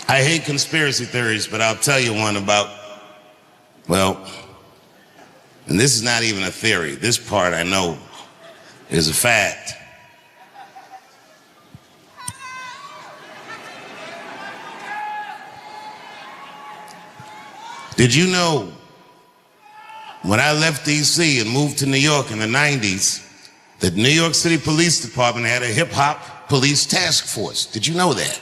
I hate conspiracy theories, but I'll tell you one about, well, and this is not even a theory. This part I know is a fact. Did you know when I left DC and moved to New York in the 90s, that New York City Police Department had a hip-hop police task force? Did you know that?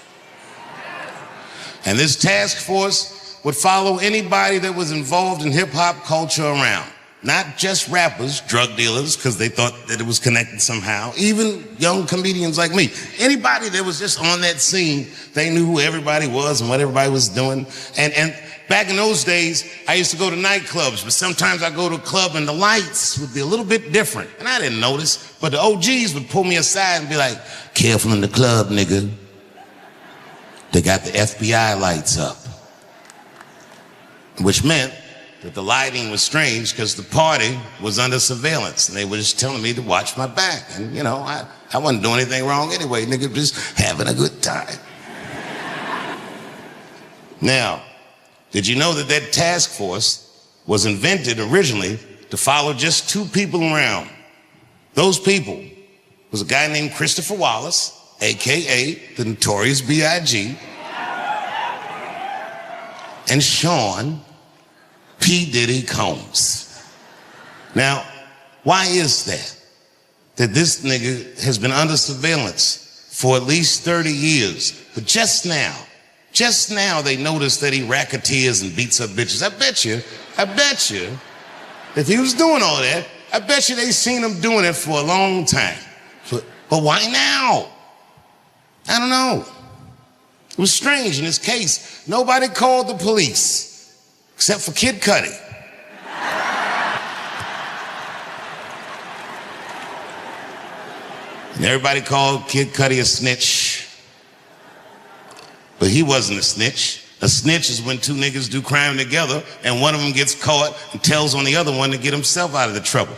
And this task force would follow anybody that was involved in hip-hop culture around. Not just rappers, drug dealers, because they thought that it was connected somehow. Even young comedians like me. Anybody that was just on that scene, they knew who everybody was and what everybody was doing. And back in those days, I used to go to nightclubs, but sometimes I'd go to a club and the lights would be a little bit different. And I didn't notice, but the OGs would pull me aside and be like, "Careful in the club, nigga. They got the FBI lights up." Which meant that the lighting was strange because the party was under surveillance. And they were just telling me to watch my back. And, you know, I wasn't doing anything wrong anyway. Nigga, just having a good time. Now, did you know that that task force was invented originally to follow just two people around? Those people was a guy named Christopher Wallace, AKA the Notorious B.I.G., and Sean P. Diddy Combs. Now, why is that? That this nigga has been under surveillance for at least 30 years. But just now they noticed that he racketeers and beats up bitches. I bet you, if he was doing all that, I bet you they seen him doing it for a long time. But why now? I don't know. It was strange in this case. Nobody called the police, except for Kid Cudi. And everybody called Kid Cudi a snitch. But he wasn't a snitch. A snitch is when two niggas do crime together and one of them gets caught and tells on the other one to get himself out of the trouble.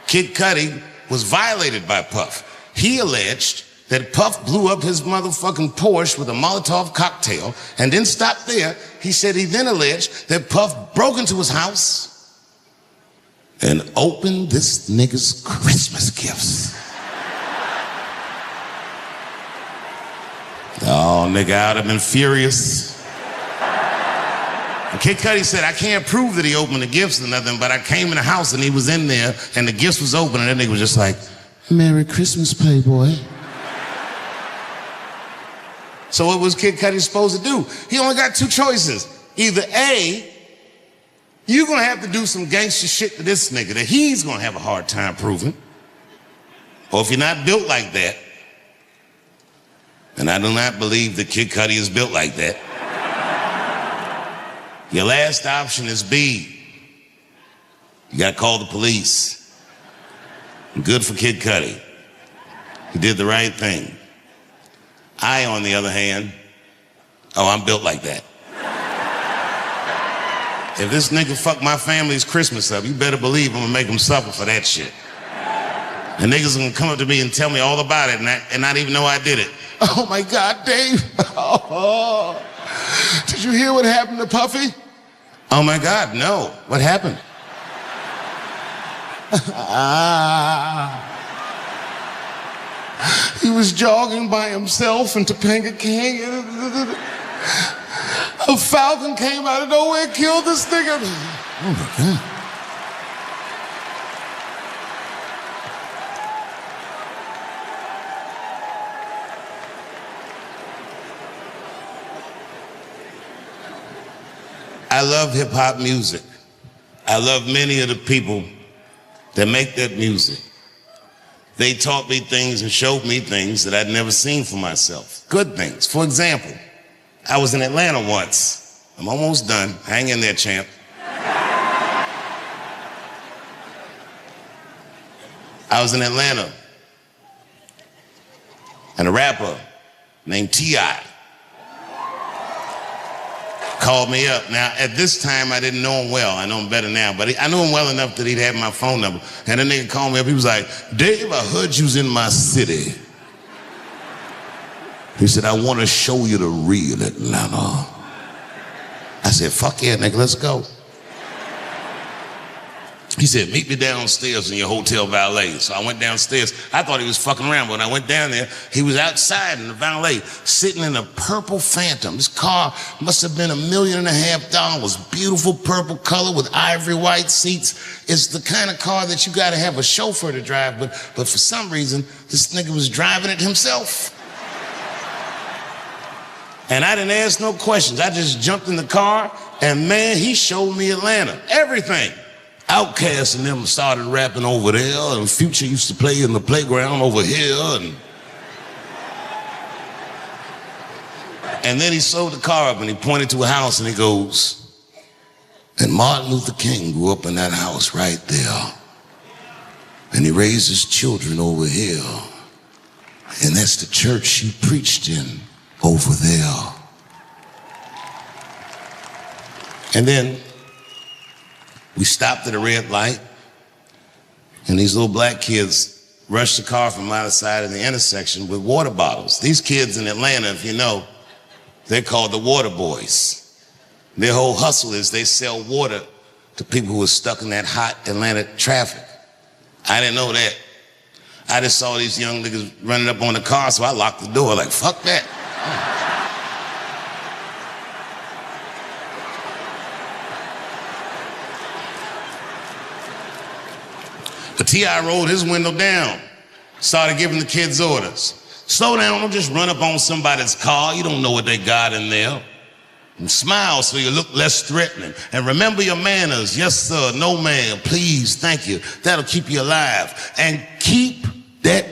Kid Cudi was violated by Puff. He alleged that Puff blew up his motherfucking Porsche with a Molotov cocktail and didn't stop there. He said he then alleged that Puff broke into his house and opened this nigga's Christmas gifts. Oh, nigga, I'd have been furious. And Kid Cudi said, "I can't prove that he opened the gifts or nothing, but I came in the house and he was in there and the gifts was open," and that nigga was just like, "Merry Christmas, Playboy." So what was Kid Cudi supposed to do? He only got two choices. Either A, you're gonna have to do some gangster shit to this nigga that he's gonna have a hard time proving. Or if you're not built like that, and I do not believe that Kid Cudi is built like that, your last option is B. You gotta call the police. Good for Kid Cudi. He did the right thing. I, on the other hand, I'm built like that. If this nigga fuck my family's Christmas up, you better believe I'm gonna make him suffer for that shit. And niggas gonna come up to me and tell me all about it and not even know I did it. "Oh my God, Dave. Oh, did you hear what happened to Puffy?" "Oh my God, no. What happened?" He was jogging by himself in Topanga Canyon. A falcon came out of nowhere and killed this nigga. Oh my God. I love hip hop music. I love many of the people that make that music. They taught me things and showed me things that I'd never seen for myself. Good things. For example, I was in Atlanta once. I'm almost done. Hang in there, champ. I was in Atlanta, and a rapper named T.I. called me up. Now, at this time, I didn't know him well. I know him better now, but I knew him well enough that he'd have my phone number. And the nigga called me up. He was like, "Dave, I heard you was in my city. He said, I want to show you the real Atlanta. I said, fuck yeah, nigga, let's go. He said, meet me downstairs in your hotel valet. So I went downstairs. I thought he was fucking around, but when I went down there, he was outside in the valet, sitting in a purple Phantom. This car must have been $1.5 million. Beautiful purple color with ivory white seats. It's the kind of car that you gotta have a chauffeur to drive, but for some reason, this nigga was driving it himself. And I didn't ask no questions. I just jumped in the car, and man, he showed me Atlanta, everything. Outkast and them started rapping over there, and Future used to play in the playground over here, and then he sold the car up and he pointed to a house and he goes, and Martin Luther King grew up in that house right there, and he raised his children over here, and that's the church he preached in over there. And then we stopped at a red light, and these little black kids rushed the car from either side of the intersection with water bottles. These kids in Atlanta, if you know, they're called the water boys. Their whole hustle is they sell water to people who are stuck in that hot Atlanta traffic. I didn't know that. I just saw these young niggas running up on the car, so I locked the door like, fuck that. But T.I. rolled his window down, started giving the kids orders. Slow down, don't just run up on somebody's car. You don't know what they got in there. And smile so you look less threatening. And remember your manners. Yes, sir, no man, please, thank you. That'll keep you alive. And keep that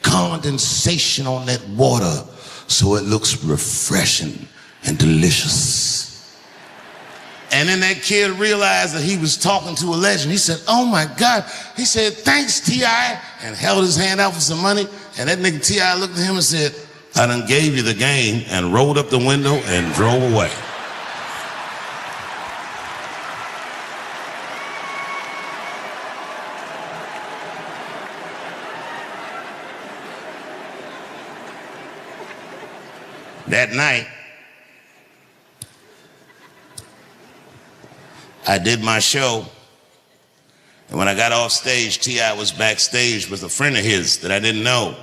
condensation on that water so it looks refreshing and delicious. And then that kid realized that he was talking to a legend. He said, oh my God. He said, thanks, T.I., and held his hand out for some money. And that nigga T.I. looked at him and said, I done gave you the game, and rolled up the window and drove away. That night, I did my show, and when I got off stage, T.I. was backstage with a friend of his that I didn't know.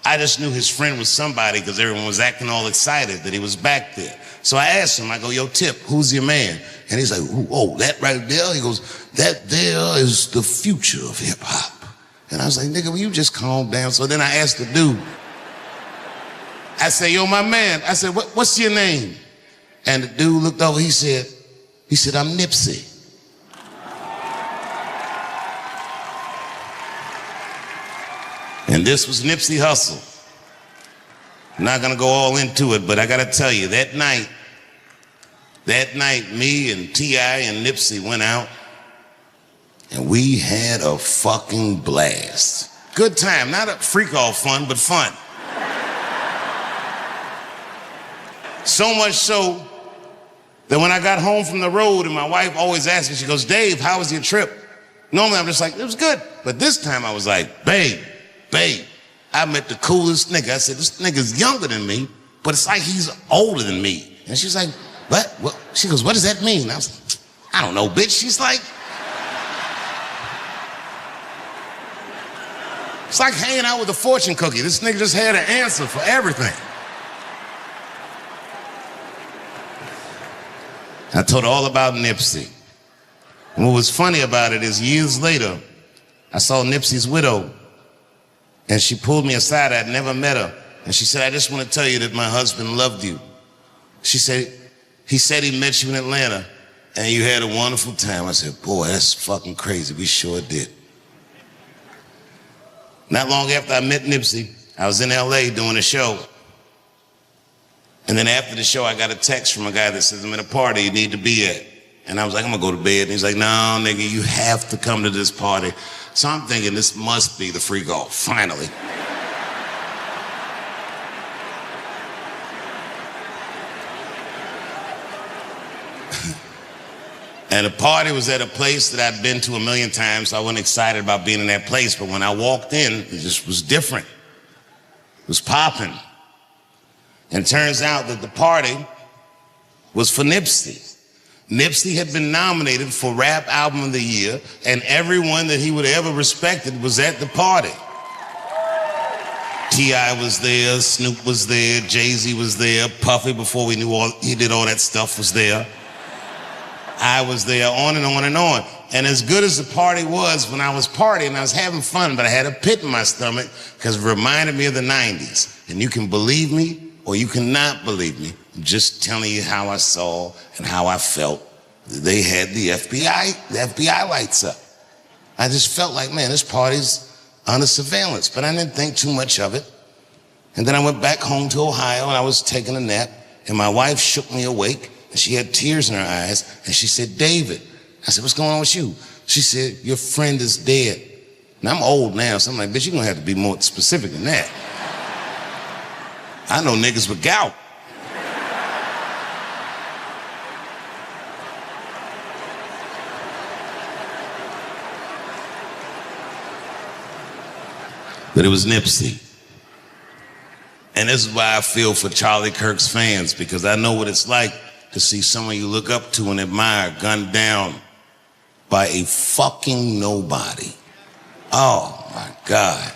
I just knew his friend was somebody because everyone was acting all excited that he was back there. So I asked him, I go, yo, Tip, who's your man? And he's like, oh, that right there? He goes, that there is the future of hip hop. And I was like, nigga, will you just calm down? So then I asked the dude, I said, yo, my man, I said, what's your name? And the dude looked over, he said, I'm Nipsey. And this was Nipsey Hussle. I'm not gonna go all into it, but I gotta tell you, that night, me and T.I. and Nipsey went out, and we had a fucking blast. Good time, not a freak-off fun, but fun. So much so that when I got home from the road, and my wife always asked me, she goes, Dave, how was your trip? Normally I'm just like, it was good. But this time I was like, babe, I met the coolest nigga. I said, this nigga's younger than me, but it's like he's older than me. And she's like, what? She goes, what does that mean? I was like, I don't know, bitch. She's like, it's like hanging out with a fortune cookie. This nigga just had an answer for everything. I told her all about Nipsey. And what was funny about it is years later, I saw Nipsey's widow, and she pulled me aside. I'd never met her. And she said, I just want to tell you that my husband loved you. She said, he said he met you in Atlanta, and you had a wonderful time. I said, boy, that's fucking crazy. We sure did. Not long after I met Nipsey, I was in LA doing a show. And then after the show, I got a text from a guy that says, I'm at a party you need to be at. And I was like, I'm gonna go to bed. And he's like, no, nigga, you have to come to this party. So I'm thinking this must be the freak off, finally. And the party was at a place that I'd been to 1,000,000 times, so I wasn't excited about being in that place. But when I walked in, it just was different. It was popping. And it turns out that the party was for Nipsey. Nipsey had been nominated for Rap Album of the Year, and everyone that he would have ever respected was at the party. T.I. was there, Snoop was there, Jay-Z was there, Puffy, before we knew he did all that stuff, was there. I was there, on and on and on. And as good as the party was, when I was partying, I was having fun, but I had a pit in my stomach because it reminded me of the 90s. And you can believe me or you cannot believe me. I'm just telling you how I saw and how I felt. They had the FBI lights up. I just felt like, man, this party's under surveillance, but I didn't think too much of it. And then I went back home to Ohio and I was taking a nap and my wife shook me awake and she had tears in her eyes and she said, David. I said, what's going on with you? She said, your friend is dead. And I'm old now, so I'm like, bitch, you're gonna have to be more specific than that. I know niggas with gout. But it was Nipsey. And this is why I feel for Charlie Kirk's fans, because I know what it's like to see someone you look up to and admire gunned down by a fucking nobody. Oh my God.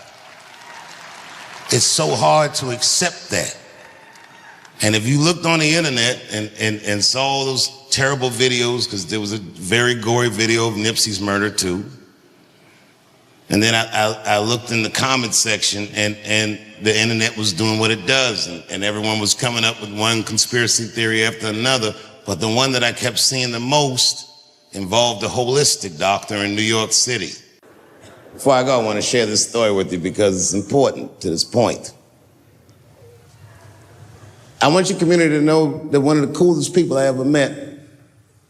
It's so hard to accept that. And if you looked on the internet and saw those terrible videos, because there was a very gory video of Nipsey's murder too. And then I looked in the comment section and the internet was doing what it does. And everyone was coming up with one conspiracy theory after another. But the one that I kept seeing the most involved a holistic doctor in New York City. Before I go, I want to share this story with you because it's important to this point. I want your community to know that one of the coolest people I ever met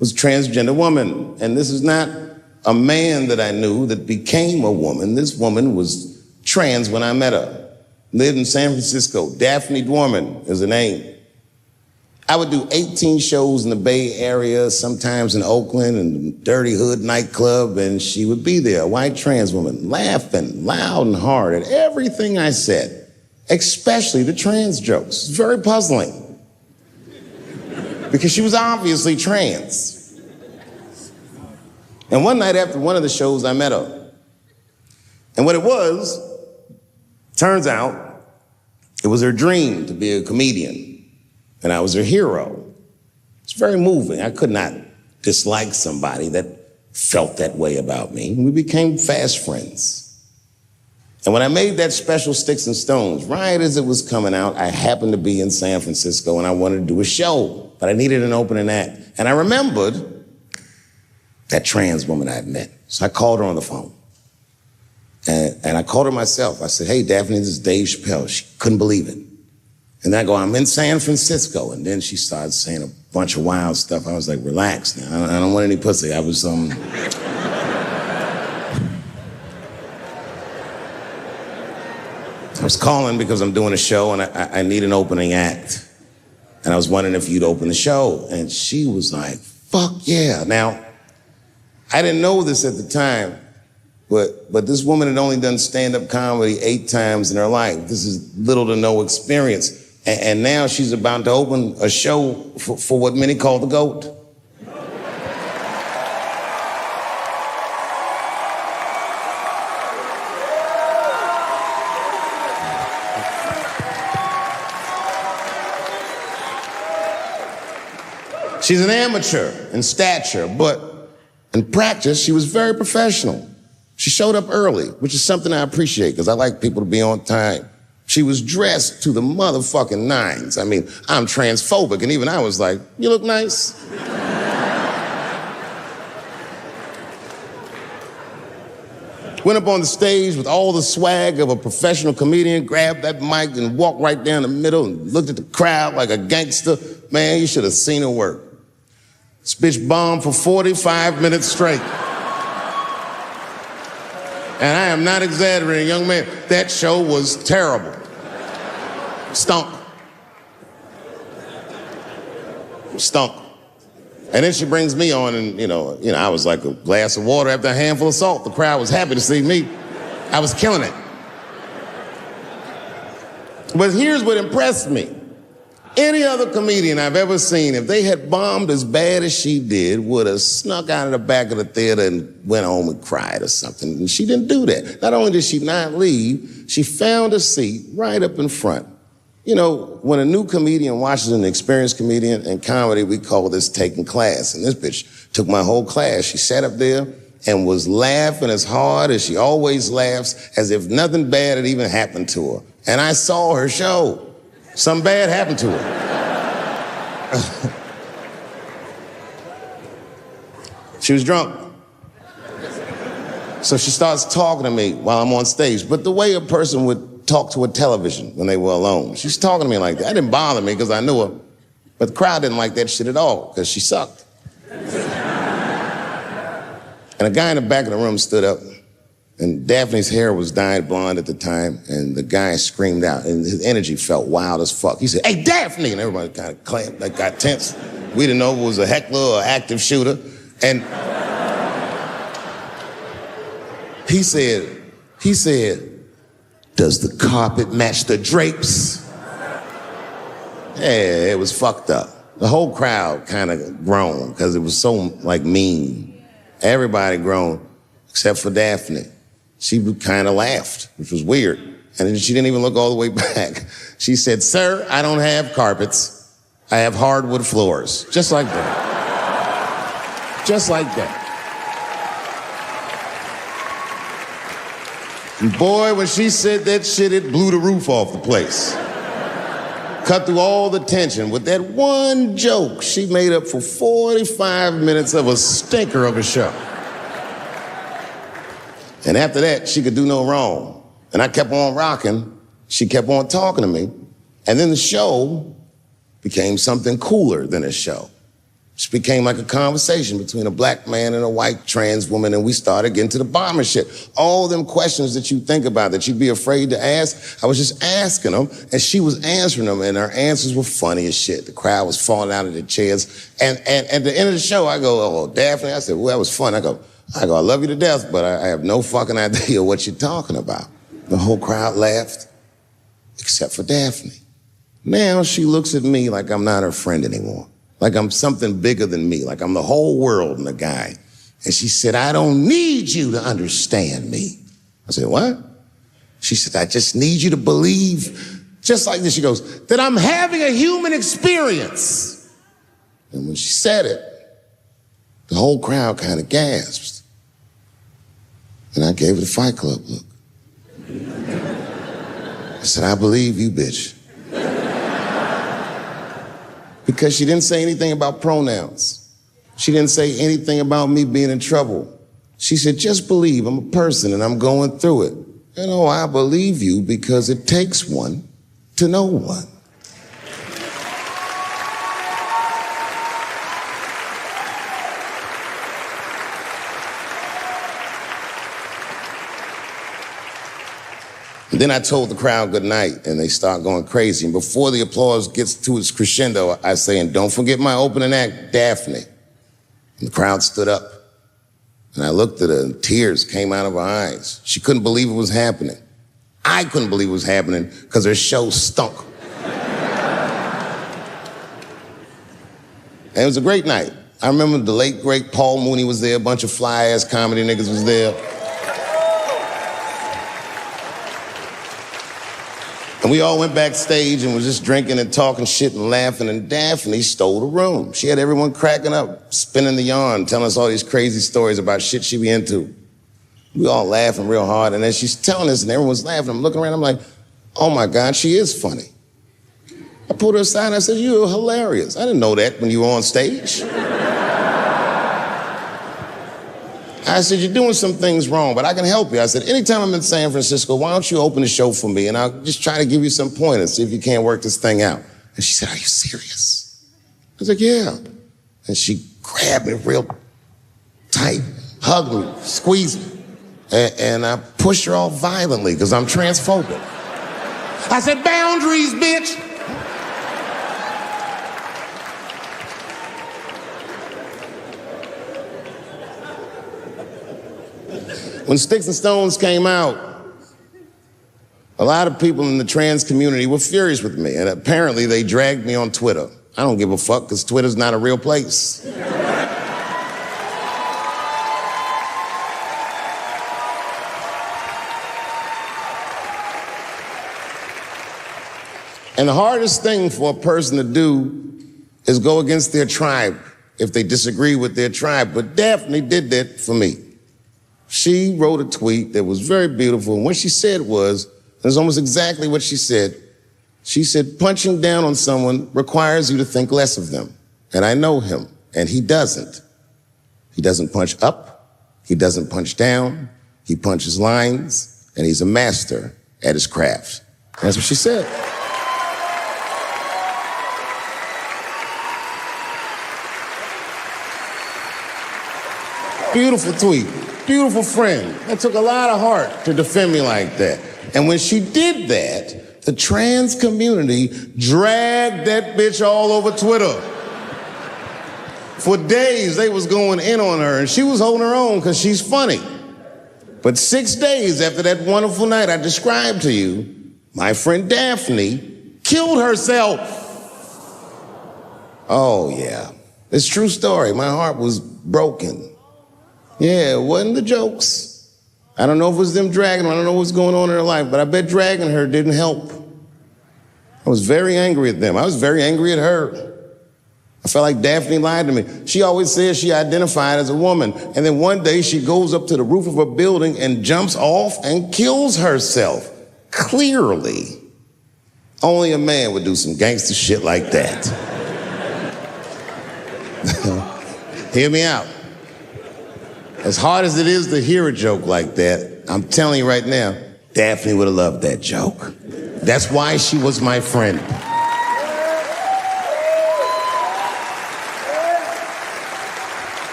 was a transgender woman. And this is not a man that I knew that became a woman. This woman was trans when I met her. Lived in San Francisco. Daphne Dorman is her name. I would do 18 shows in the Bay Area, sometimes in Oakland and Dirty Hood nightclub, and she would be there, a white trans woman, laughing loud and hard at everything I said, especially the trans jokes. It's very puzzling because she was obviously trans. And one night after one of the shows, I met her. And what it was, turns out, it was her dream to be a comedian. And I was her hero. It's very moving. I could not dislike somebody that felt that way about me. We became fast friends. And when I made that special Sticks and Stones, right as it was coming out, I happened to be in San Francisco and I wanted to do a show, but I needed an opening act. And I remembered that trans woman I had met. So I called her on the phone. And I called her myself. I said, hey, Daphne, this is Dave Chappelle. She couldn't believe it. And I go, I'm in San Francisco. And then she started saying a bunch of wild stuff. I was like, relax now. I don't want any pussy. I was, I was calling because I'm doing a show and I need an opening act. And I was wondering if you'd open the show. And she was like, fuck yeah. Now, I didn't know this at the time, but this woman had only done stand-up comedy 8 times in her life. This is little to no experience. And now she's about to open a show for what many call the GOAT. She's an amateur in stature, but in practice, she was very professional. She showed up early, which is something I appreciate because I like people to be on time. She was dressed to the motherfucking nines. I mean, I'm transphobic, and even I was like, you look nice. Went up on the stage with all the swag of a professional comedian, grabbed that mic and walked right down the middle and looked at the crowd like a gangster. Man, you should have seen her work. This bitch bombed for 45 minutes straight. And I am not exaggerating, young man. That show was terrible. Stunk. Stunk. And then she brings me on and, you know, I was like a glass of water after a handful of salt. The crowd was happy to see me. I was killing it. But here's what impressed me. Any other comedian I've ever seen, if they had bombed as bad as she did, would have snuck out of the back of the theater and went home and cried or something. And she didn't do that. Not only did she not leave, she found a seat right up in front. You know, when a new comedian watches an experienced comedian in comedy, we call this taking class. And this bitch took my whole class. She sat up there and was laughing as hard as she always laughs, as if nothing bad had even happened to her. And I saw her show. Something bad happened to her. She was drunk. So she starts talking to me while I'm on stage, but the way a person would talk to a television when they were alone. She's talking to me like that. That didn't bother me because I knew her, but the crowd didn't like that shit at all because she sucked. And a guy in the back of the room stood up, and Daphne's hair was dyed blonde at the time, and the guy screamed out, and his energy felt wild as fuck. He said, "Hey, Daphne!" And everybody kind of clamped, like got tense. We didn't know if it was a heckler or an active shooter. And he said, "Does the carpet match the drapes?" Yeah, it was fucked up. The whole crowd kind of groaned because it was so, like, mean. Everybody groaned, except for Daphne. She kind of laughed, which was weird. And then she didn't even look all the way back. She said, "Sir, I don't have carpets. I have hardwood floors." Just like that. Just like that. And boy, when she said that shit, it blew the roof off the place. Cut through all the tension. With that one joke, she made up for 45 minutes of a stinker of a show. And after that, she could do no wrong. And I kept on rocking. She kept on talking to me. And then the show became something cooler than a show. It became like a conversation between a black man and a white trans woman, and we started getting to the bomber shit. All them questions that you think about that you'd be afraid to ask, I was just asking them, and she was answering them, and her answers were funny as shit. The crowd was falling out of their chairs. And at the end of the show, I go, "Oh, Daphne," I said, "Well, that was fun." I go, "I love you to death, but I have no fucking idea what you're talking about." The whole crowd laughed, except for Daphne. Now she looks at me like I'm not her friend anymore. Like I'm something bigger than me, like I'm the whole world and a guy. And she said, "I don't need you to understand me." I said, "What?" She said, "I just need you to believe," just like this, she goes, "that I'm having a human experience." And when she said it, the whole crowd kind of gasped. And I gave her the Fight Club look. I said, "I believe you, bitch." Because she didn't say anything about pronouns. She didn't say anything about me being in trouble. She said, "Just believe I'm a person and I'm going through it." You know, I believe you because it takes one to know one. Then I told the crowd good night, and they start going crazy. And before the applause gets to its crescendo, I say, "And don't forget my opening act, Daphne." And the crowd stood up. And I looked at her, and tears came out of her eyes. She couldn't believe it was happening. I couldn't believe it was happening because her show stunk. And it was a great night. I remember the late, great Paul Mooney was there. A bunch of fly-ass comedy niggas was there. And we all went backstage and was just drinking and talking shit and laughing, and Daphne stole the room. She had everyone cracking up, spinning the yarn, telling us all these crazy stories about shit she be into. We all laughing real hard, and as she's telling us and everyone's laughing, I'm looking around, I'm like, "Oh my God, she is funny." I pulled her aside and I said, "You're hilarious. I didn't know that when you were on stage." I said, "You're doing some things wrong, but I can help you." I said, "Anytime I'm in San Francisco, why don't you open the show for me, and I'll just try to give you some pointers, see if you can't work this thing out." And she said, "Are you serious?" I was like, "Yeah." And she grabbed me real tight, hugged me, squeezed me, and I pushed her off violently because I'm transphobic. I said, "Boundaries, bitch." When Sticks and Stones came out, A lot of people in the trans community were furious with me, and apparently they dragged me on Twitter. I don't give a fuck, because Twitter's not a real place. And the hardest thing for a person to do is go against their tribe if they disagree with their tribe. But Daphne did that for me. She wrote a tweet that was very beautiful, and what she said was, it was almost exactly what she said. She said, punching down on someone requires you to think less of them. And I know him, and he doesn't. He doesn't punch up, he doesn't punch down, he punches lines, and he's a master at his craft. That's what she said. Beautiful tweet, beautiful friend. That took a lot of heart to defend me like that. And when she did that, the trans community dragged that bitch all over Twitter. For days, they was going in on her, and she was holding her own because she's funny. But 6 days after that wonderful night I described to you, my friend Daphne killed herself. Oh, yeah. It's a true story. My heart was broken. Yeah, it wasn't the jokes. I don't know if it was them dragging her. I don't know what's going on in her life, but I bet dragging her didn't help. I was very angry at them. I was very angry at her. I felt like Daphne lied to me. She always says she identified as a woman, and then one day she goes up to the roof of a building and jumps off and kills herself. Clearly, only a man would do some gangster shit like that. Hear me out. As hard as it is to hear a joke like that, I'm telling you right now, Daphne would have loved that joke. That's why she was my friend.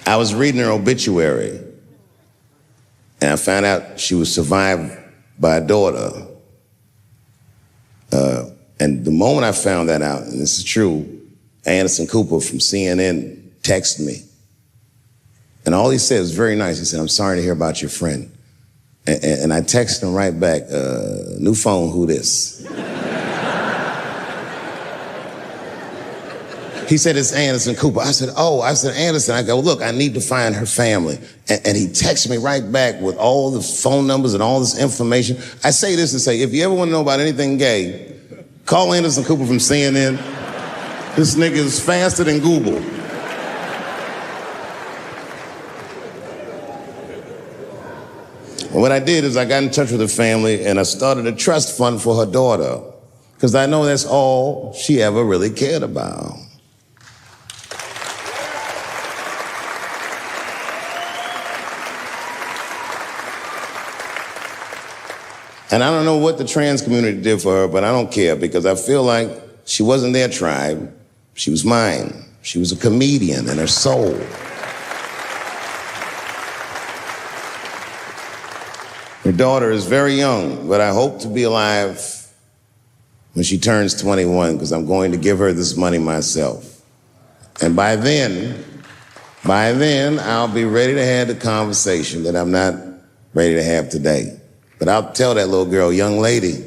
I was reading her obituary, and I found out she was survived by a daughter. And the moment I found that out, and this is true, Anderson Cooper from CNN texted me. And all he said was very nice. He said, "I'm sorry to hear about your friend." And I texted him right back, "New phone, who this?" He said, "It's Anderson Cooper." I said, "Oh," I said, "Anderson." I go, "Look, I need to find her family." And he texted me right back with all the phone numbers and all this information. I say this to say, if you ever want to know about anything gay, call Anderson Cooper from CNN. This nigga is faster than Google. And what I did is I got in touch with her family and I started a trust fund for her daughter, because I know that's all she ever really cared about. And I don't know what the trans community did for her, but I don't care, because I feel like she wasn't their tribe. She was mine. She was a comedian in her soul. Her daughter is very young, but I hope to be alive when she turns 21, because I'm going to give her this money myself. And by then, I'll be ready to have the conversation that I'm not ready to have today. But I'll tell that little girl, "Young lady,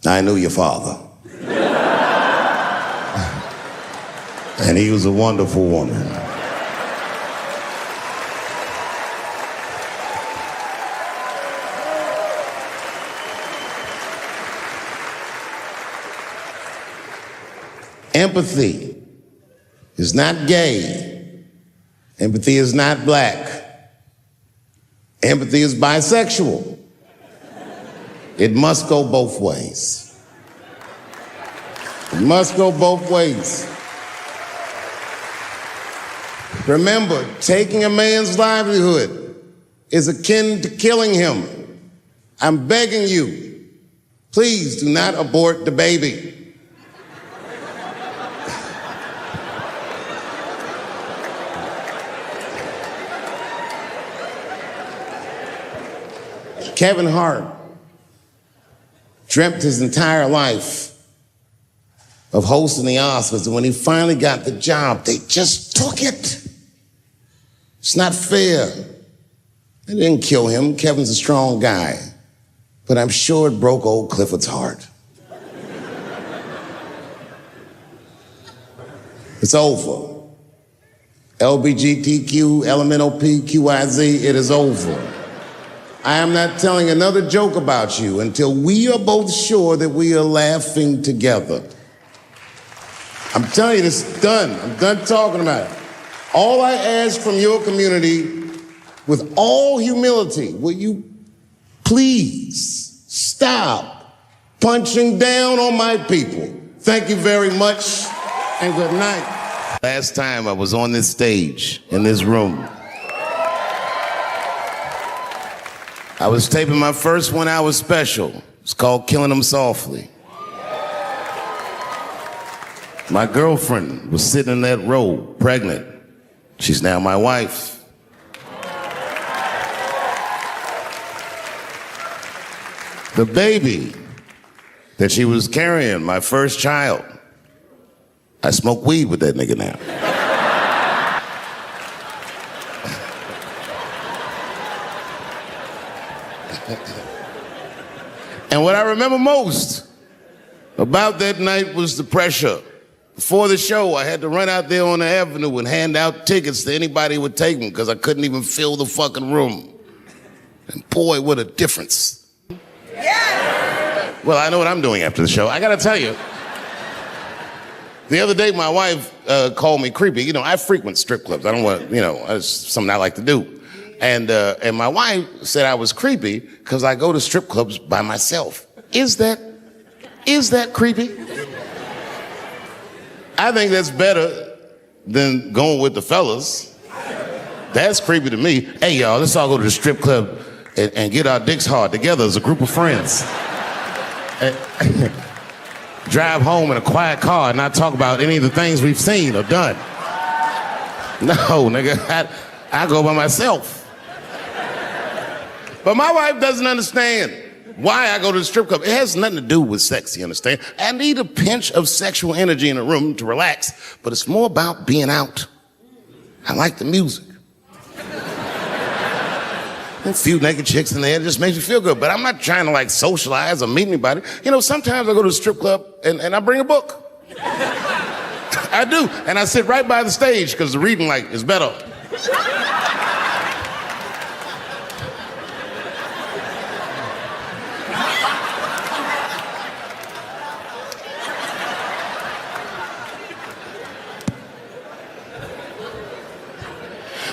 I knew your father. And he was a wonderful woman." Empathy is not gay. Empathy is not black. Empathy is bisexual. It must go both ways. It must go both ways. Remember, taking a man's livelihood is akin to killing him. I'm begging you, please do not abort the baby. Kevin Hart dreamt his entire life of hosting the Oscars, and when he finally got the job, they just took it. It's not fair. They didn't kill him. Kevin's a strong guy. But I'm sure it broke old Clifford's heart. It's over. LBGTQ, LMNOP, QIZ, it is over. I am not telling another joke about you until we are both sure that we are laughing together. I'm telling you, this is done. I'm done talking about it. All I ask from your community, with all humility, will you please stop punching down on my people? Thank you very much, and good night. Last time I was on this stage, in this room, I was taping my first 1 hour special. It's called Killing Them Softly. My girlfriend was sitting in that row, pregnant. She's now my wife. The baby that she was carrying, my first child, I smoke weed with that nigga now. And what I remember most about that night was the pressure. Before the show, I had to run out there on the avenue and hand out tickets to anybody who would take them because I couldn't even fill the fucking room. And boy, what a difference. Yeah. Well, I know what I'm doing after the show. I gotta tell you. The other day, my wife called me creepy. You know, I frequent strip clubs. I don't want, it's something I like to do. And my wife said I was creepy because I go to strip clubs by myself. Is that creepy? I think that's better than going with the fellas. That's creepy to me. Hey, y'all, let's all go to the strip club and get our dicks hard together as a group of friends. Drive home in a quiet car and not talk about any of the things we've seen or done. No, nigga, I go by myself. But my wife doesn't understand why I go to the strip club. It has nothing to do with sex, you understand? I need a pinch of sexual energy in a room to relax, but it's more about being out. I like the music. A few naked chicks in there, it just makes me feel good, but I'm not trying to like socialize or meet anybody. You know, sometimes I go to the strip club and I bring a book. I do, and I sit right by the stage because the reading light is better.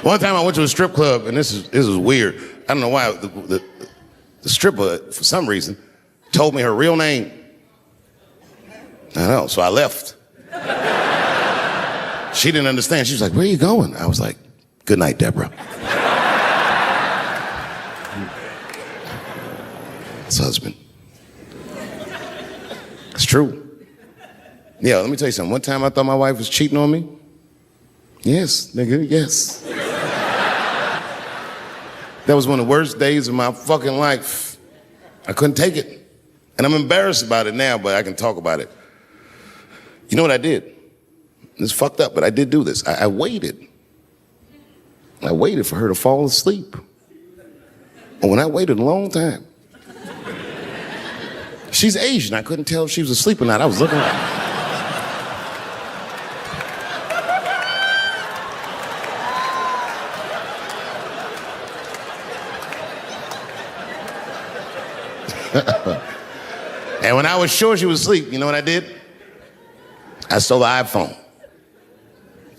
One time I went to a strip club, and this is weird. I don't know why. The stripper, for some reason, told me her real name. I know, so I left. She didn't understand. She was like, "Where are you going?" I was like, "Good night, Deborah." It's husband. It's true. Yeah, let me tell you something. One time I thought my wife was cheating on me. Yes, nigga, yes. That was one of the worst days of my fucking life. I couldn't take it. And I'm embarrassed about it now, but I can talk about it. You know what I did? It's fucked up, but I did do this. I waited. I waited for her to fall asleep. And when I waited a long time, she's Asian. I couldn't tell if she was asleep or not. I was looking at her. And when I was sure she was asleep, you know what I did? I stole the iPhone,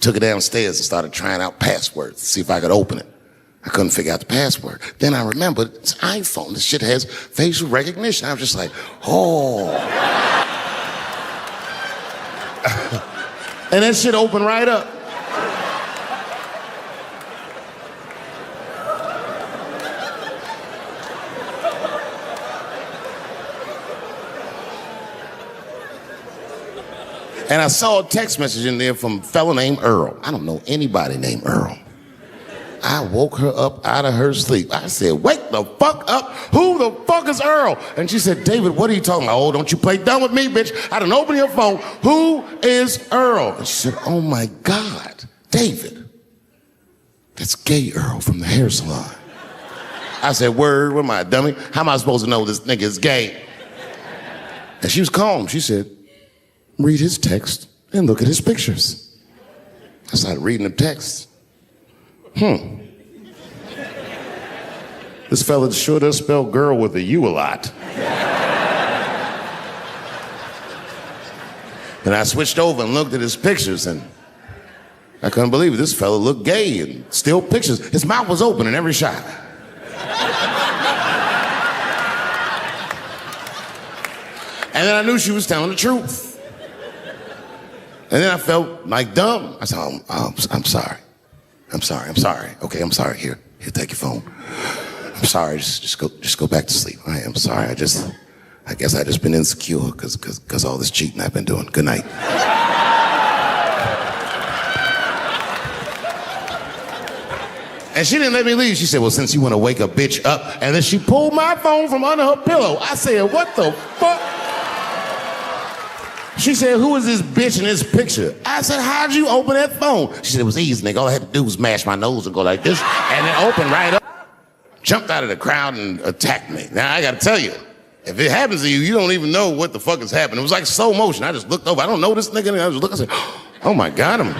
took it downstairs and started trying out passwords to see if I could open it. I couldn't figure out the password. Then I remembered it's iPhone. This shit has facial recognition. I was just like, oh. And that shit opened right up. And I saw a text message in there from a fellow named Earl. I don't know anybody named Earl. I woke her up out of her sleep. I said, wake the fuck up. Who the fuck is Earl? And she said, David, what are you talking about? Oh, don't you play dumb with me, bitch. I done opened your phone. Who is Earl? And she said, oh my God, David. "That's Gay Earl from the hair salon." I said, "Word, what am I, a dummy? How am I supposed to know this nigga is gay?" And she was calm. She said, "Read his text and look at his pictures." I started reading the text. This fella sure does spell girl with a U a lot. And I switched over and looked at his pictures, and I couldn't believe it. This fella looked gay and still pictures. His mouth was open in every shot. And then I knew she was telling the truth. And then I felt like dumb. I said, I'm sorry. Okay, I'm sorry. Here, take your phone. I'm sorry, just go back to sleep. I'm sorry, I guess I just been insecure because all this cheating I've been doing. Good night. And she didn't let me leave. She said, "Well, since you want to wake a bitch up," and then she pulled my phone from under her pillow. I said, "What the fuck?" She said, "Who is this bitch in this picture?" I said, "How'd you open that phone?" She said, "It was easy, nigga. All I had to do was mash my nose and go like this, and it opened right up." Jumped out of the crowd and attacked me. Now, I gotta tell you, if it happens to you, you don't even know what the fuck is happening. It was like slow motion. I just looked over. I don't know this nigga. And I just looked and said, "Oh my God,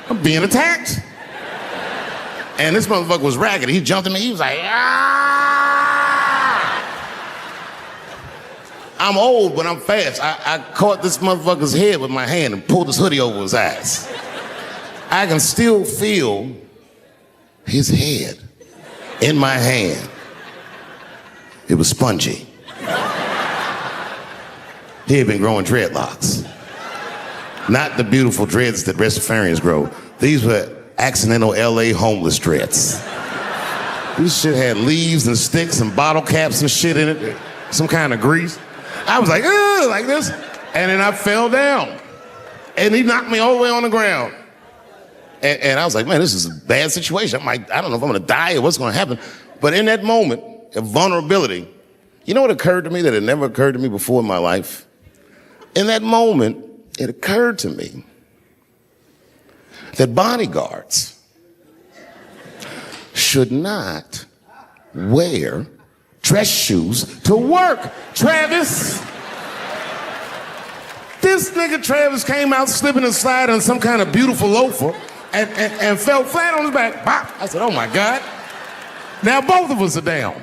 I'm being attacked." And this motherfucker was ragged. He jumped at me. He was like, "Ah!" I'm old, but I'm fast. I caught this motherfucker's head with my hand and pulled his hoodie over his eyes. I can still feel his head in my hand. It was spongy. He had been growing dreadlocks. Not the beautiful dreads that Rastafarians grow. These were accidental LA homeless dreads. This shit had leaves and sticks and bottle caps and shit in it. Some kind of grease. I was like, ugh, like this. And then I fell down. And he knocked me all the way on the ground. And I was like, man, this is a bad situation. I don't know if I'm gonna die or what's gonna happen. But in that moment of vulnerability, you know what occurred to me that had never occurred to me before in my life? In that moment, it occurred to me that bodyguards should not wear dress shoes to work. Travis. This nigga Travis came out slipping and sliding on some kind of beautiful loafer and fell flat on his back. Bop. I said, "Oh my God. Now both of us are down.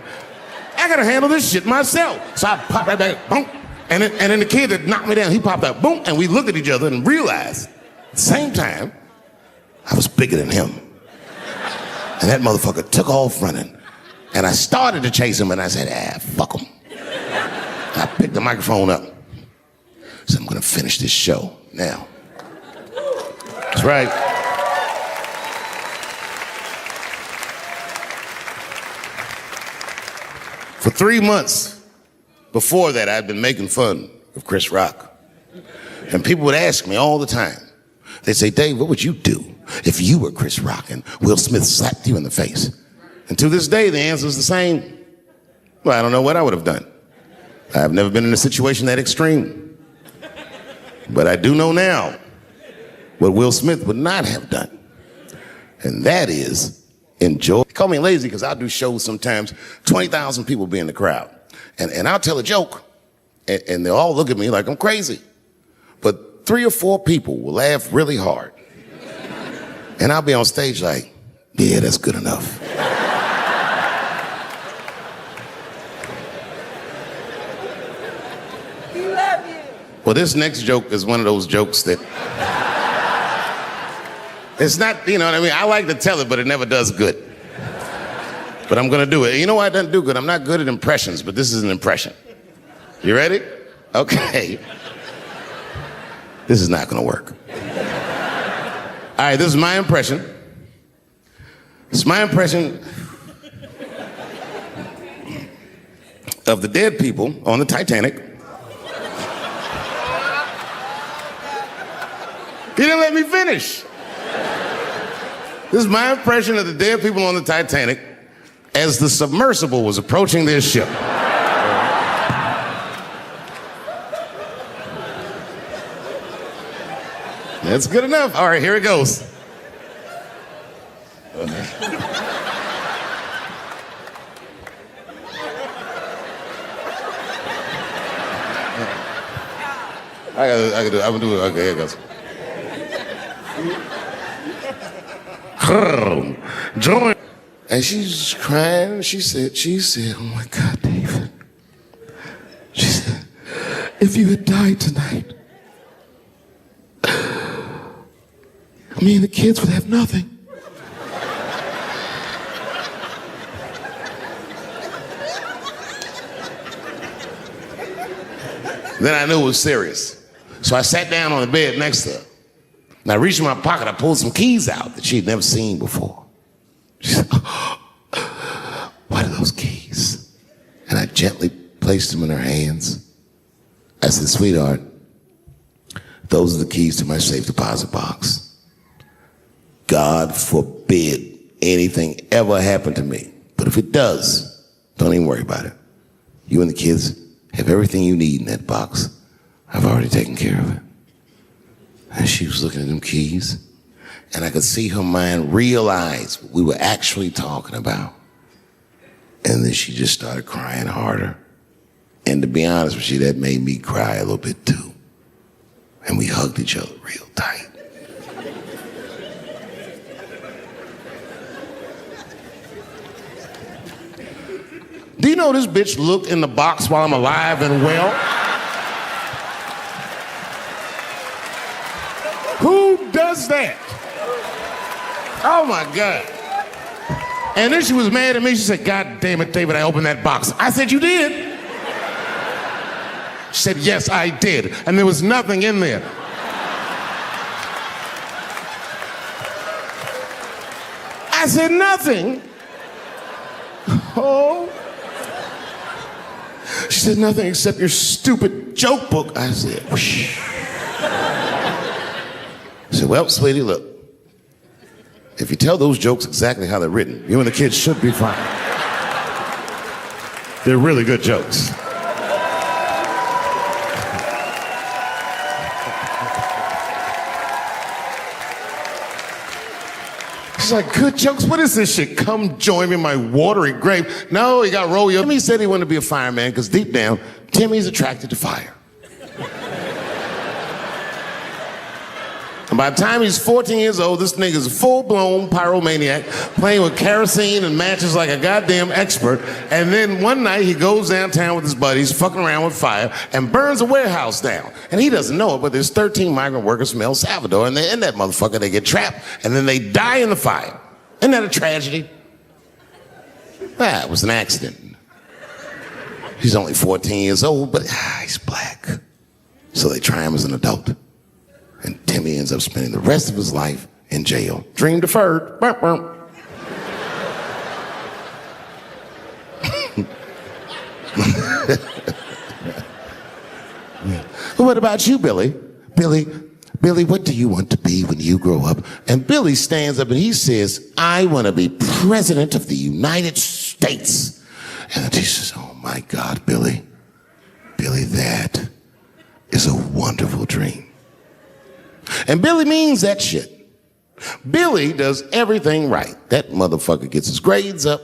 I gotta handle this shit myself." So I popped right back, boom. And then the kid that knocked me down, he popped out, boom. And we looked at each other and realized at the same time, I was bigger than him. And that motherfucker took off running. And I started to chase him and I said, fuck him. I picked the microphone up. So I'm gonna finish this show now. That's right. For 3 months before that, I'd been making fun of Chris Rock. And people would ask me all the time. They'd say, "Dave, what would you do if you were Chris Rock and Will Smith slapped you in the face?" And to this day, the answer is the same. Well, I don't know what I would have done. I've never been in a situation that extreme. But I do know now what Will Smith would not have done. And that is enjoy. They call me lazy because I'll do shows sometimes, 20,000 people be in the crowd. And I'll tell a joke, and they'll all look at me like I'm crazy. But 3 or 4 people will laugh really hard. And I'll be on stage like, yeah, that's good enough. We love you. Well, this next joke is one of those jokes that it's not, you know what I mean? I like to tell it, but it never does good. But I'm gonna do it. You know why it doesn't do good? I'm not good at impressions, but this is an impression. You ready? Okay. This is not gonna work. All right, this is my impression. It's my impression of the dead people on the Titanic. You didn't let me finish. This is my impression of the dead people on the Titanic as the submersible was approaching their ship. That's good enough. All right, here it goes. I'm gonna do it. Okay, here goes. Join. And she's crying. She said, oh my God, David. She said, if you had died tonight, me and the kids would have nothing. Then I knew it was serious. So I sat down on the bed next to her. And I reached in my pocket, I pulled some keys out that she'd never seen before. She said, what are those keys? And I gently placed them in her hands. I said, sweetheart, those are the keys to my safe deposit box. God forbid anything ever happen to me. But if it does, don't even worry about it. You and the kids have everything you need in that box. I've already taken care of it. And she was looking at them keys, and I could see her mind realize what we were actually talking about. And then she just started crying harder. And to be honest with you, that made me cry a little bit too. And we hugged each other real tight. Do you know this bitch looked in the box while I'm alive and well? Who does that? Oh my God. And then she was mad at me. She said, God damn it, David, I opened that box. I said, you did? She said, yes, I did. And there was nothing in there. I said, nothing? Oh. She said, nothing except your stupid joke book. I said, whoosh. I said, well, sweetie, look. If you tell those jokes exactly how they're written, you and the kids should be fine. They're really good jokes. She's like, good jokes? What is this shit? Come join me in my watery grave. No, he got rodeo. Timmy said he wanted to be a fireman because deep down, Timmy's attracted to fire. And by the time he's 14 years old, this nigga's a full-blown pyromaniac, playing with kerosene and matches like a goddamn expert. And then one night he goes downtown with his buddies, fucking around with fire, and burns a warehouse down. And he doesn't know it, but there's 13 migrant workers from El Salvador, and they're in that motherfucker. They get trapped, and then they die in the fire. Isn't that a tragedy? It was an accident. He's only 14 years old, but he's black. So they try him as an adult. And Timmy ends up spending the rest of his life in jail. Dream deferred. Burp, burp. What about you, Billy? Billy, what do you want to be when you grow up? And Billy stands up and he says, I want to be president of the United States. And the teacher says, oh my God, Billy, that is a wonderful dream. And Billy means that shit. Billy does everything right. That motherfucker gets his grades up.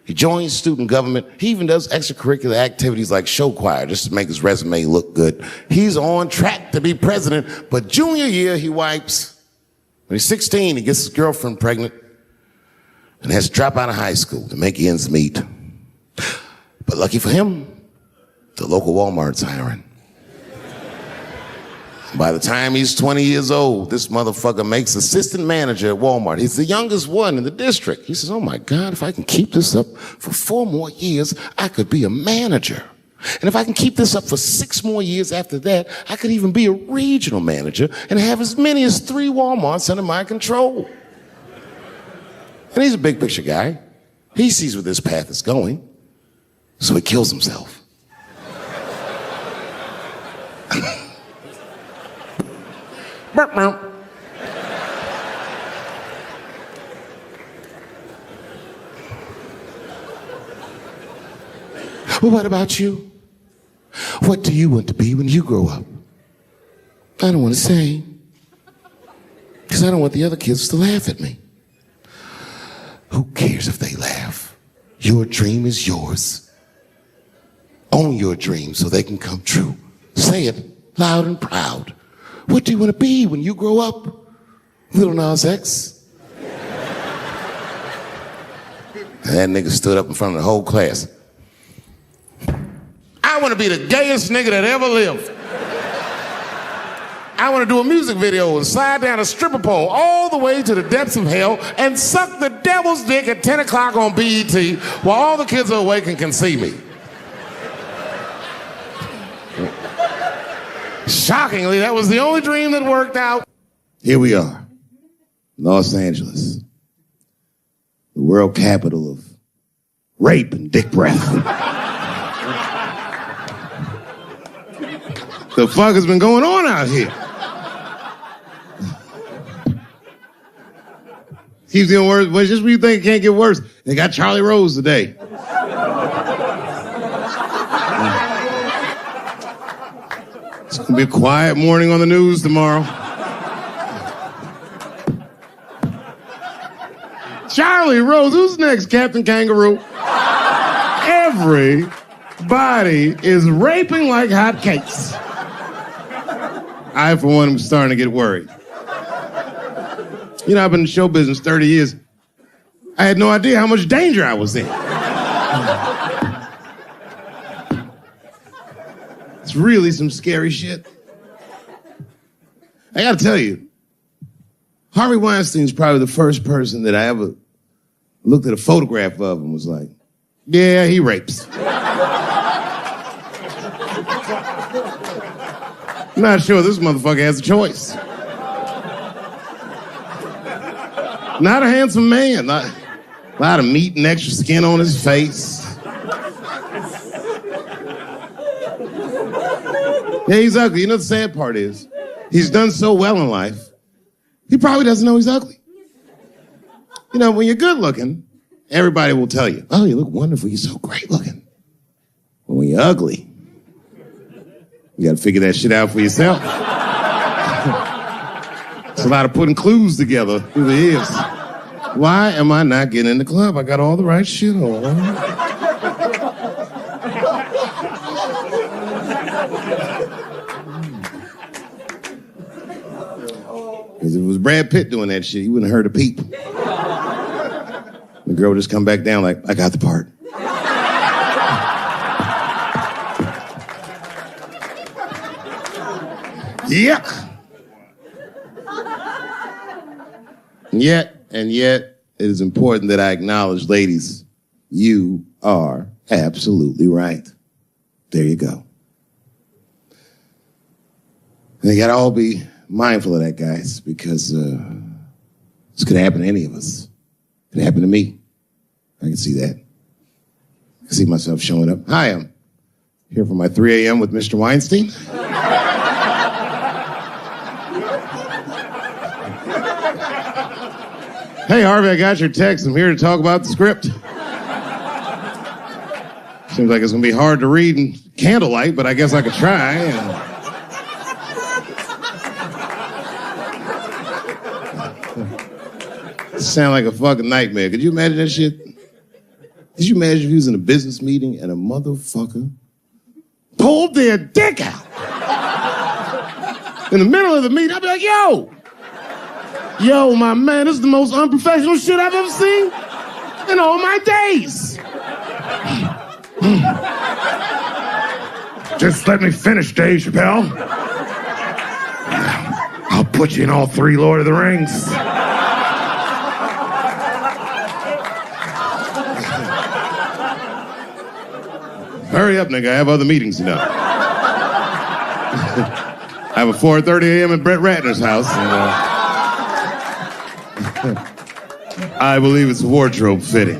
He joins student government. He even does extracurricular activities like show choir just to make his resume look good. He's on track to be president, but junior year he wipes. When he's 16, he gets his girlfriend pregnant and has to drop out of high school to make ends meet. But lucky for him, the local Walmart's hiring. By the time he's 20 years old, this motherfucker makes assistant manager at Walmart. He's the youngest one in the district. He says, oh my God, if I can keep this up for 4 more years, I could be a manager. And if I can keep this up for 6 more years after that, I could even be a regional manager and have as many as 3 Walmarts under my control. And he's a big picture guy. He sees where this path is going, so he kills himself. Well, what about you? What do you want to be when you grow up? I don't want to say, because I don't want the other kids to laugh at me. Who cares if they laugh? Your dream is yours. Own your dream so they can come true. Say it loud and proud. What do you want to be when you grow up? Little Nas X. And that nigga stood up in front of the whole class. I want to be the gayest nigga that ever lived. I want to do a music video and slide down a stripper pole all the way to the depths of hell and suck the devil's dick at 10 o'clock on BET while all the kids are awake and can see me. Shockingly, that was the only dream that worked out. Here we are, Los Angeles, the world capital of rape and dick breath. The fuck has been going on out here? Keeps getting worse. But just when you think it can't get worse, they got Charlie Rose today. It's gonna be a quiet morning on the news tomorrow. Charlie Rose, who's next? Captain Kangaroo? Everybody is raping like hotcakes. I, for one, am starting to get worried. You know, I've been in show business 30 years. I had no idea how much danger I was in. It's really some scary shit. I gotta tell you, Harvey Weinstein's probably the first person that I ever looked at a photograph of and was like, yeah, he rapes. I'm not sure this motherfucker has a choice. Not a handsome man. Not, a lot of meat and extra skin on his face. Yeah, he's ugly. You know, the sad part is, he's done so well in life, he probably doesn't know he's ugly. You know, when you're good looking, everybody will tell you, oh, you look wonderful, you're so great looking. But when you're ugly, you gotta figure that shit out for yourself. It's a lot of putting clues together through the years. Why am I not getting in the club? I got all the right shit on. Because if it was Brad Pitt doing that shit, he wouldn't have heard a peep. The girl would just come back down like, I got the part. Yuck. And yet, it is important that I acknowledge, ladies, you are absolutely right. There you go. And you gotta all be mindful of that, guys, because this could happen to any of us. It could happen to me. I can see that. I can see myself showing up. Hi, I'm here for my 3 a.m. with Mr. Weinstein. Hey, Harvey, I got your text. I'm here to talk about the script. Seems like it's going to be hard to read in candlelight, but I guess I could try. Sound like a fucking nightmare. Could you imagine that shit? Could you imagine if you was in a business meeting and a motherfucker pulled their dick out? In the middle of the meeting, I'd be like, Yo, my man, this is the most unprofessional shit I've ever seen in all my days. Just let me finish, Dave Chappelle. I'll put you in all 3 Lord of the Rings. Hurry up, nigga. I have other meetings now. I have a 4:30 a.m. at Brett Ratner's house. And, I believe it's wardrobe fitting.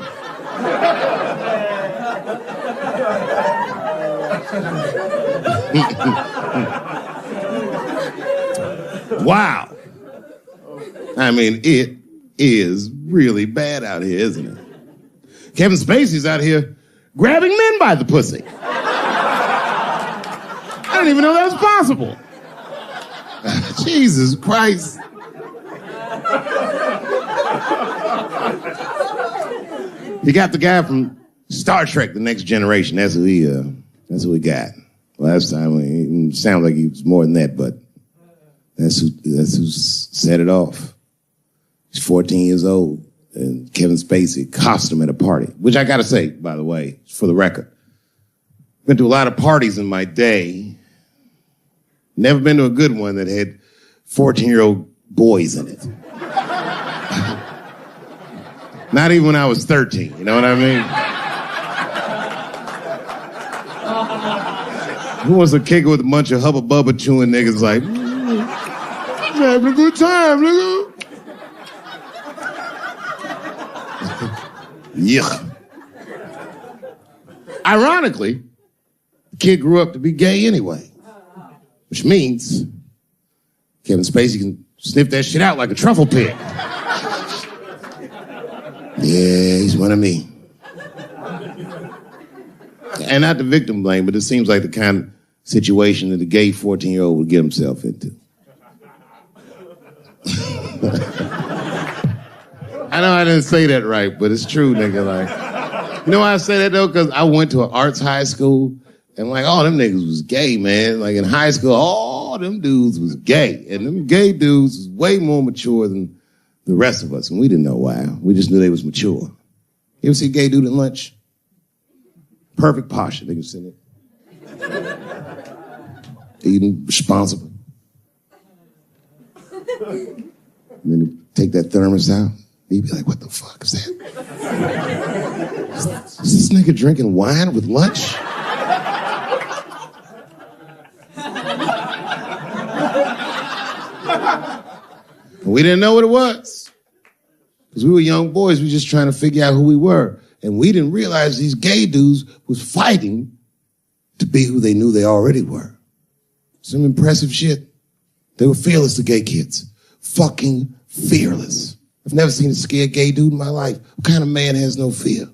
Wow. I mean, it is really bad out here, isn't it? Kevin Spacey's out here grabbing men by the pussy. I didn't even know that was possible. Jesus Christ. He got the guy from Star Trek, The Next Generation. That's who we got. Last time, it sounded like he was more than that, but that's who set it off. He's 14 years old, and Kevin Spacey accosted him at a party, which I gotta say, by the way, for the record. Been to a lot of parties in my day. Never been to a good one that had 14-year-old boys in it. Not even when I was 13, you know what I mean? Who wants to kick it with a bunch of hubba bubba chewing niggas like, having a good time, nigga. Yeah. Ironically, the kid grew up to be gay anyway, which means Kevin Spacey can sniff that shit out like a truffle pig. Yeah, he's one of me. And not the victim blame, but it seems like the kind of situation that a gay 14-year-old would get himself into. I know I didn't say that right, but it's true, nigga. Like, you know why I say that, though? Because I went to an arts high school, and, like, all them niggas was gay, man. Like, in high school, all them dudes was gay. And them gay dudes was way more mature than the rest of us, and we didn't know why. We just knew they was mature. You ever see a gay dude at lunch? Perfect posture, nigga sitting there. Eating responsible. And then you take that thermos out, and you'd be like, what the fuck is that? Is this nigga drinking wine with lunch? We didn't know what it was. Because we were young boys, we were just trying to figure out who we were. And we didn't realize these gay dudes was fighting to be who they knew they already were. Some impressive shit. They were fearless, the gay kids. Fucking fearless. I've never seen a scared gay dude in my life. What kind of man has no fear?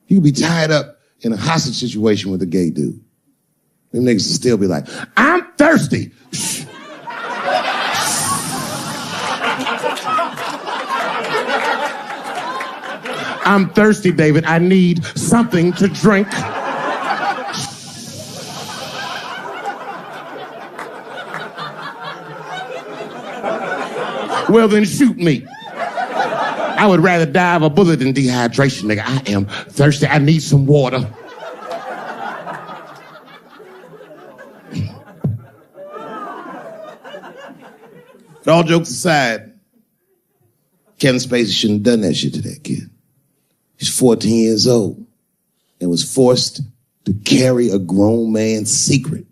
You could be tied up in a hostage situation with a gay dude. Them niggas would still be like, I'm thirsty. I'm thirsty, David. I need something to drink. Well, then shoot me. I would rather die of a bullet than dehydration, nigga. I am thirsty. I need some water. But all jokes aside, Kevin Spacey shouldn't have done that shit to that kid. He's 14 years old and was forced to carry a grown man's secret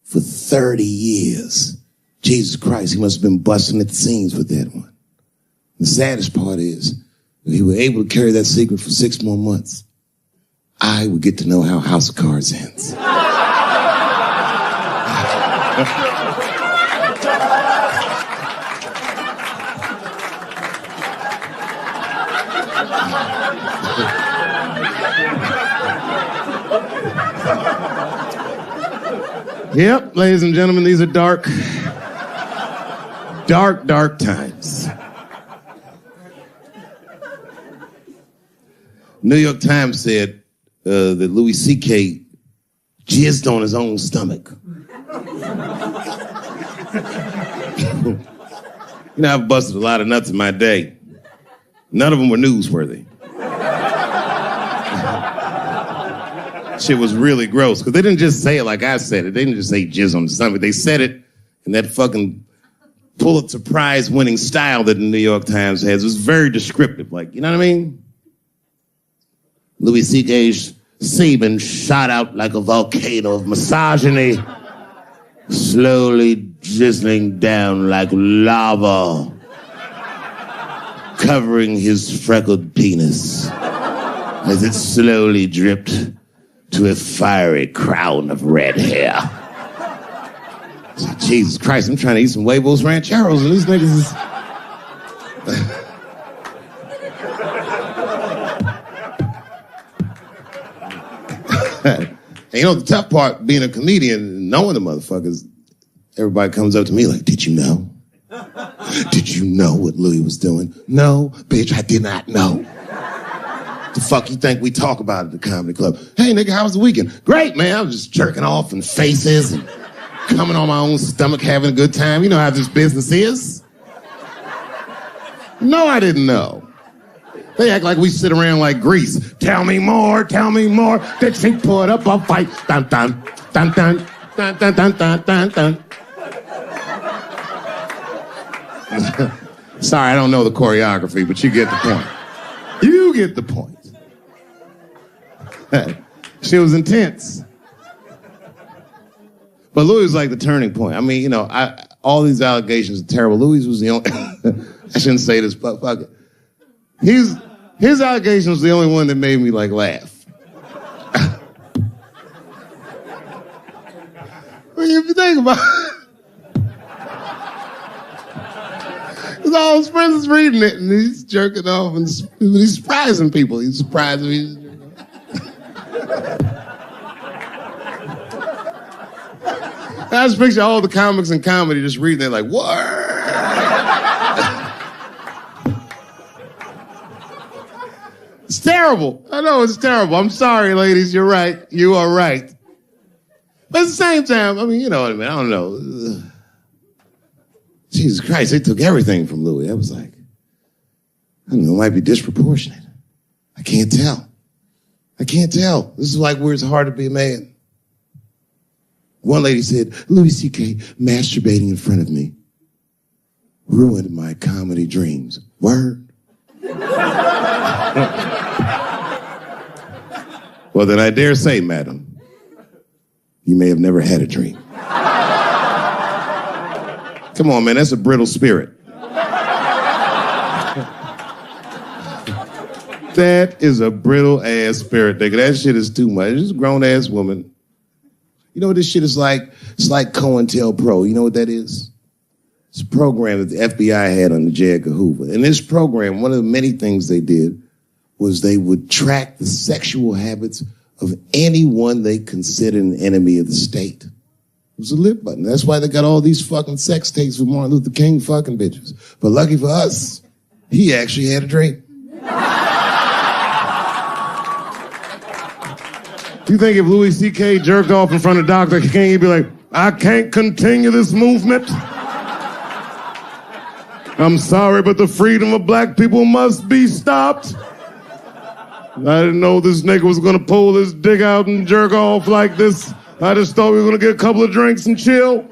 for 30 years. Jesus Christ, he must have been busting at the seams with that one. The saddest part is that he was able to carry that secret for 6 more months. I would get to know how House of Cards ends. Yep, ladies and gentlemen, these are dark times. New York Times said that Louis C.K. jizzed on his own stomach. You know, I've busted a lot of nuts in my day. None of them were newsworthy. Shit was really gross, because they didn't just say it like I said it. They didn't just say jizz on the stomach. They said it in that fucking Pulitzer Prize winning style that the New York Times has. It was very descriptive, like, you know what I mean? Louis C.K.'s semen shot out like a volcano of misogyny, slowly drizzling down like lava, covering his freckled penis as it slowly dripped to a fiery crown of red hair. Jesus Christ, I'm trying to eat some huevos rancheros, and these niggas is... And you know, the tough part, being a comedian, knowing the motherfuckers, everybody comes up to me like, did you know? Did you know what Louis was doing? No, bitch, I did not know. The fuck you think we talk about at the comedy club? Hey, nigga, how was the weekend? Great, man. I was just jerking off in faces and coming on my own stomach, having a good time. You know how this business is. No, I didn't know. They act like we sit around like Grease. Tell me more, tell me more. That she put up a fight. Dun, dun, dun, dun, dun, dun, dun, dun, dun, dun. Sorry, I don't know the choreography, but you get the point. You get the point. She was intense. But Louis was like the turning point. I mean, you know, all these allegations are terrible. Louis was the only... I shouldn't say this, but fuck it. His allegation was the only one that made me, like, laugh. Well, if you think about it... Because all his friends is reading it, and he's jerking off, and he's surprising people. He's surprising me. I just picture all the comics in comedy just reading it like, what? It's terrible. I know it's terrible. I'm sorry, ladies. You're right. You are right. But at the same time, I mean, you know what I mean? I don't know. Jesus Christ, they took everything from Louis. I was like, I don't know, it might be disproportionate. I can't tell. I can't tell. This is like where it's hard to be a man. One lady said, Louis C.K. masturbating in front of me ruined my comedy dreams. Word. Well, then I dare say, madam, you may have never had a dream. Come on, man, that's a brittle spirit. That is a brittle-ass spirit, nigga. That shit is too much. This is a grown-ass woman. You know what this shit is like? It's like COINTELPRO. You know what that is? It's a program that the FBI had under J. Edgar Hoover. In this program, one of the many things they did was they would track the sexual habits of anyone they considered an enemy of the state. It was a lip button. That's why they got all these fucking sex tapes with Martin Luther King fucking bitches. But lucky for us, he actually had a dream. You think if Louis C.K. jerked off in front of Dr. King, he'd be like, I can't continue this movement. I'm sorry, but the freedom of black people must be stopped. I didn't know this nigga was gonna pull his dick out and jerk off like this. I just thought we were gonna get a couple of drinks and chill.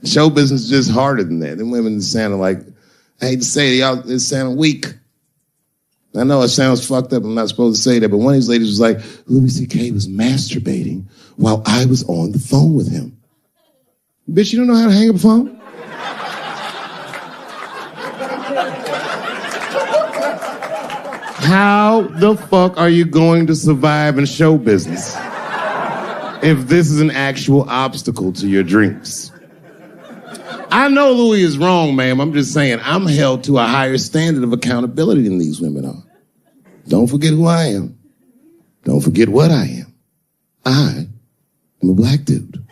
Show business is just harder than that. Them women sounded like, I hate to say it, y'all, it sounded weak. I know it sounds fucked up, I'm not supposed to say that, but one of these ladies was like, Louis C.K. was masturbating while I was on the phone with him. Bitch, you don't know how to hang up a phone? How the fuck are you going to survive in show business if this is an actual obstacle to your dreams? I know Louis is wrong, ma'am. I'm just saying I'm held to a higher standard of accountability than these women are. Don't forget who I am. Don't forget what I am. I am a black dude.